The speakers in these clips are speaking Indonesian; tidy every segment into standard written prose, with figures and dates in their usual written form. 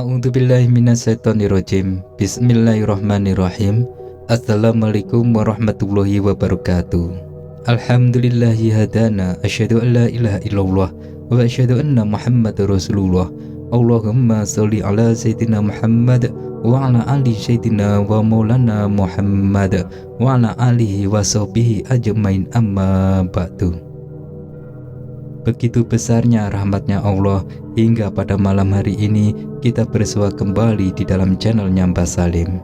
A'udzubillahi minasyaitonirrajim. Bismillahirrahmanirrahim. Assalamualaikum warahmatullahi wabarakatuh. Alhamdulillahi hadana, asyhadu an la ilaha illallah wa asyhadu anna Muhammadar Rasulullah. Allahumma sholli ala sayyidina Muhammad wa ala ali sayyidina wa maulana Muhammad wa ala alihi wa sahbihi ajmain, amma ba'du. Begitu besarnya rahmatnya Allah hingga pada malam hari ini kita bersua kembali di dalam channelnya Mbah Salim.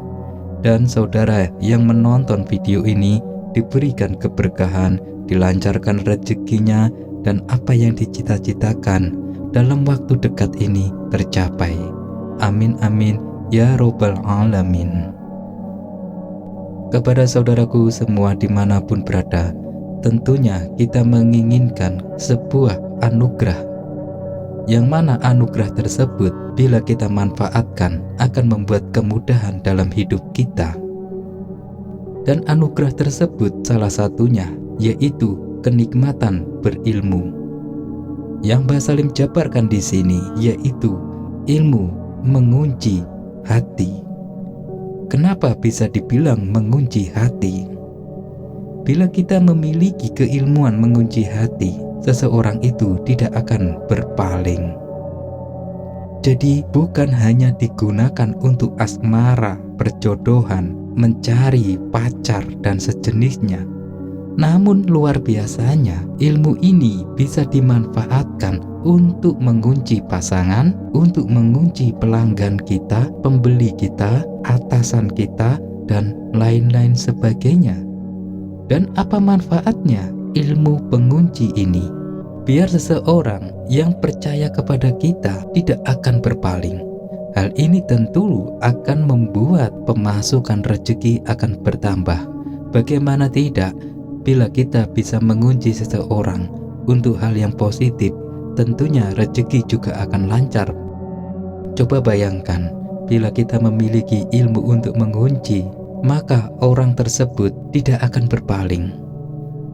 Dan saudara yang menonton video ini diberikan keberkahan, dilancarkan rezekinya, dan apa yang dicita-citakan dalam waktu dekat ini tercapai. Amin amin ya robbal alamin. Kepada saudaraku semua dimanapun berada, tentunya kita menginginkan sebuah anugerah, yang mana anugerah tersebut bila kita manfaatkan akan membuat kemudahan dalam hidup kita. Dan anugerah tersebut salah satunya yaitu kenikmatan berilmu. Yang Mbah Salim jabarkan di sini yaitu ilmu mengunci hati. Kenapa bisa dibilang mengunci hati? Bila kita memiliki keilmuan mengunci hati, seseorang itu tidak akan berpaling. Jadi bukan hanya digunakan untuk asmara, perjodohan, mencari pacar dan sejenisnya. Namun luar biasanya ilmu ini bisa dimanfaatkan untuk mengunci pasangan, untuk mengunci pelanggan kita, pembeli kita, atasan kita, dan lain-lain sebagainya. Dan apa manfaatnya ilmu pengunci ini? Biar seseorang yang percaya kepada kita tidak akan berpaling. Hal ini tentu akan membuat pemasukan rezeki akan bertambah. Bagaimana tidak, bila kita bisa mengunci seseorang untuk hal yang positif, tentunya rezeki juga akan lancar. Coba bayangkan, bila kita memiliki ilmu untuk mengunci, maka orang tersebut tidak akan berpaling.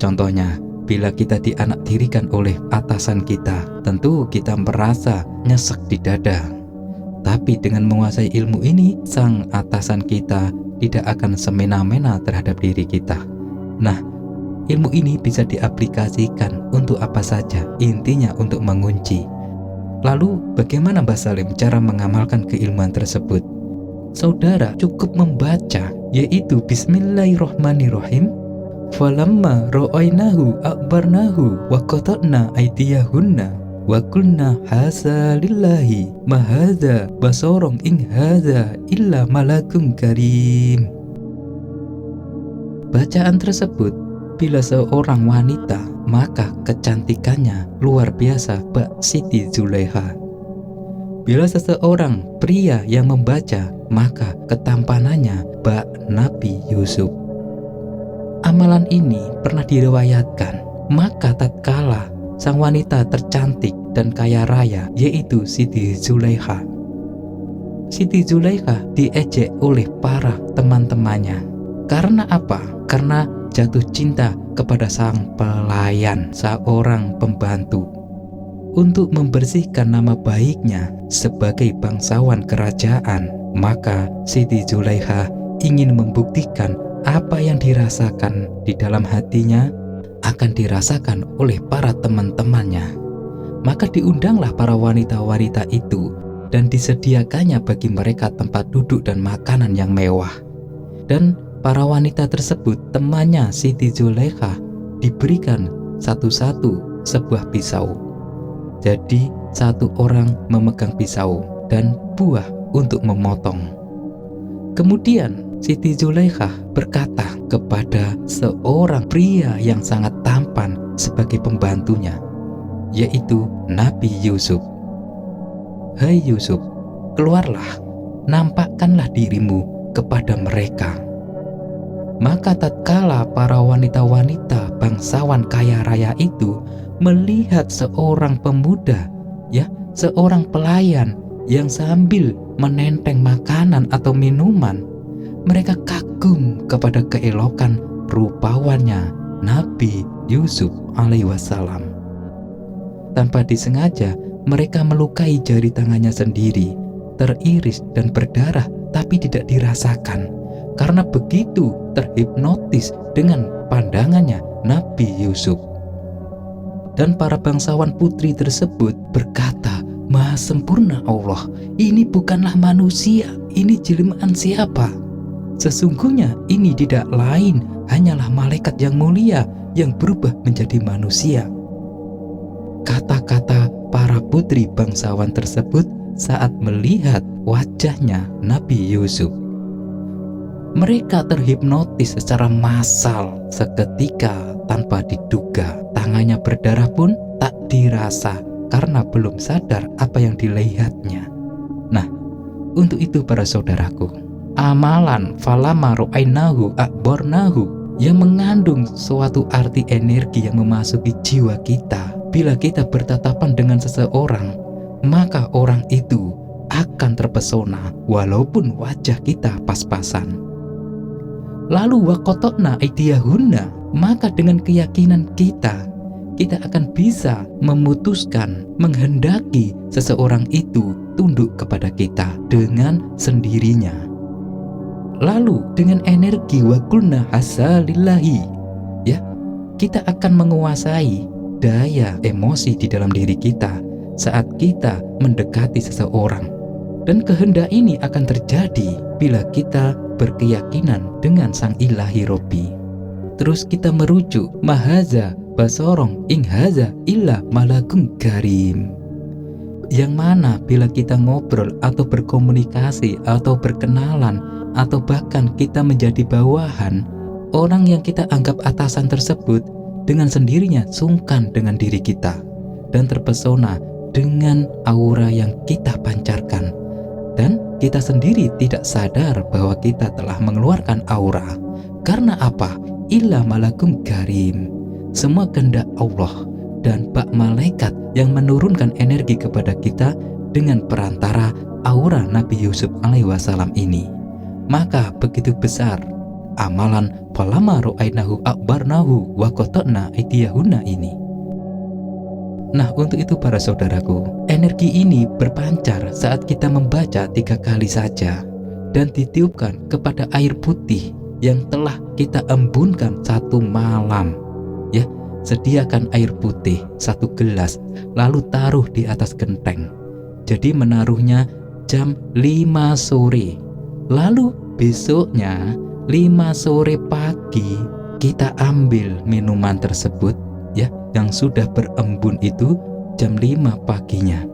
Contohnya, bila kita dianaktirikan oleh atasan kita, tentu kita merasa nyesek di dada. Tapi dengan menguasai ilmu ini, sang atasan kita tidak akan semena-mena terhadap diri kita. Nah, ilmu ini bisa diaplikasikan untuk apa saja, intinya untuk mengunci. Lalu bagaimana Mbah Salim cara mengamalkan keilmuan tersebut? Saudara cukup membaca, yaitu Bismillahirrahmanirrahim. Falamma ra'ainahu akbarnahu wa qata'na aydiyahunna wa qulna hadza lillahi ma hadza basarun in hadza illa malakun karim. Bacaan tersebut, bila seorang wanita, maka kecantikannya luar biasa, Mbak Siti Zulaiha. Bila seseorang pria yang membaca, maka ketampanannya bak Nabi Yusuf. Amalan ini pernah diriwayatkan, maka tatkala sang wanita tercantik dan kaya raya yaitu Siti Zulaiha. Siti Zulaiha diejek oleh para teman-temannya. Karena apa? Karena jatuh cinta kepada sang pelayan, seorang pembantu. Untuk membersihkan nama baiknya sebagai bangsawan kerajaan, maka Siti Zulaiha ingin membuktikan apa yang dirasakan di dalam hatinya akan dirasakan oleh para teman-temannya. Maka diundanglah para wanita-wanita itu dan disediakannya bagi mereka tempat duduk dan makanan yang mewah. Dan para wanita tersebut, temannya Siti Zulaiha, diberikan satu-satu sebuah pisau. Jadi satu orang memegang pisau dan buah untuk memotong. Kemudian Siti Zulaiha berkata kepada seorang pria yang sangat tampan sebagai pembantunya, yaitu Nabi Yusuf. Hai Yusuf, keluarlah, nampakkanlah dirimu kepada mereka. Maka tatkala para wanita-wanita bangsawan kaya raya itu melihat seorang pemuda, seorang pelayan yang sambil menenteng makanan atau minuman, mereka kagum kepada keelokan rupawannya Nabi Yusuf alaihi wassalam. Tanpa disengaja, mereka melukai jari tangannya sendiri teriris dan berdarah tapi tidak dirasakan, karena begitu terhipnotis dengan pandangannya Nabi Yusuf. Dan para bangsawan putri tersebut berkata, "Maha sempurna Allah, ini bukanlah manusia, ini jelmaan siapa? Sesungguhnya ini tidak lain hanyalah malaikat yang mulia yang berubah menjadi manusia." Kata-kata para putri bangsawan tersebut saat melihat wajahnya Nabi Yusuf. Mereka terhipnotis secara massal seketika tanpa diduga. Tangannya berdarah pun tak dirasa karena belum sadar apa yang dilihatnya. Nah, untuk itu para saudaraku, amalan falama ru'ainahu akbarnahu yang mengandung suatu arti energi yang memasuki jiwa kita. Bila kita bertatapan dengan seseorang, maka orang itu akan terpesona walaupun wajah kita pas-pasan. Lalu waqata'na aydiyahunna, maka dengan keyakinan kita akan bisa memutuskan, menghendaki seseorang itu tunduk kepada kita dengan sendirinya. Lalu dengan energi waqulna hasalillahi, ya, kita akan menguasai daya emosi di dalam diri kita saat kita mendekati seseorang. Dan kehendak ini akan terjadi bila kita berkeyakinan dengan Sang Ilahi Robbi. Terus kita merujuk mahaza basorong ing haza illa malakun karim, yang mana bila kita ngobrol atau berkomunikasi atau berkenalan atau bahkan kita menjadi bawahan, orang yang kita anggap atasan tersebut dengan sendirinya sungkan dengan diri kita dan terpesona dengan aura yang kita pancarkan, dan kita sendiri tidak sadar bahwa kita telah mengeluarkan aura. Karena apa? Illa malakum karim, semua kehendak Allah dan bak malaikat yang menurunkan energi kepada kita dengan perantara aura Nabi Yusuf alaihi wasallam ini. Maka begitu besar amalan falama ru'ainahu akbarnahu wa qata'na aydiyahunna ini. Nah, untuk itu para saudaraku, energi ini berpancar saat kita membaca 3 kali saja dan ditiupkan kepada air putih yang telah kita embunkan 1 malam. Ya, sediakan air putih 1 gelas lalu taruh di atas genteng. Jadi menaruhnya jam 5 sore. Lalu besoknya 5 sore pagi kita ambil minuman tersebut, ya, yang sudah berembun itu jam 5 paginya.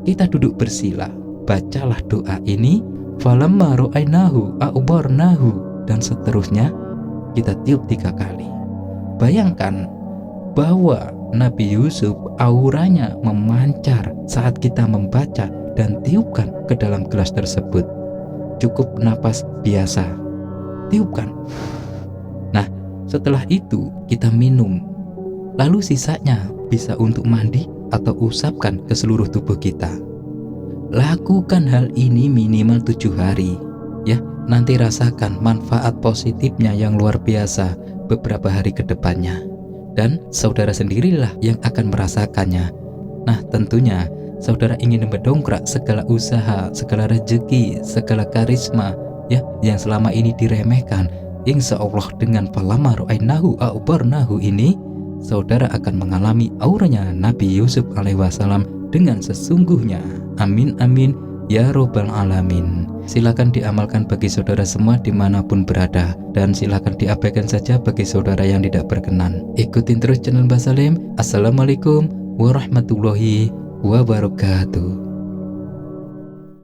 Kita duduk bersila, bacalah doa ini, falamma ru'ainahu a'barnahu, dan seterusnya kita tiup 3 kali. Bayangkan bahwa Nabi Yusuf auranya memancar saat kita membaca dan tiupkan ke dalam gelas tersebut. Cukup napas biasa, tiupkan. Nah, setelah itu kita minum. Lalu sisanya bisa untuk mandi atau usapkan ke seluruh tubuh kita. Lakukan hal ini minimal 7 hari, ya. Nanti rasakan manfaat positifnya yang luar biasa beberapa hari ke depannya. Dan saudara sendirilah yang akan merasakannya. Nah, tentunya saudara ingin mendongkrak segala usaha, segala rezeki, segala karisma, ya, yang selama ini diremehkan. Insya Allah dengan falama ru'ainahu a'barnahu ini, saudara akan mengalami auranya Nabi Yusuf alaihi wasallam dengan sesungguhnya. Amin amin ya robbal alamin. Silakan diamalkan bagi saudara semua dimanapun berada, dan silakan diabaikan saja bagi saudara yang tidak berkenan. Ikutin terus channel Mbah Salim. Assalamualaikum warahmatullahi wabarakatuh.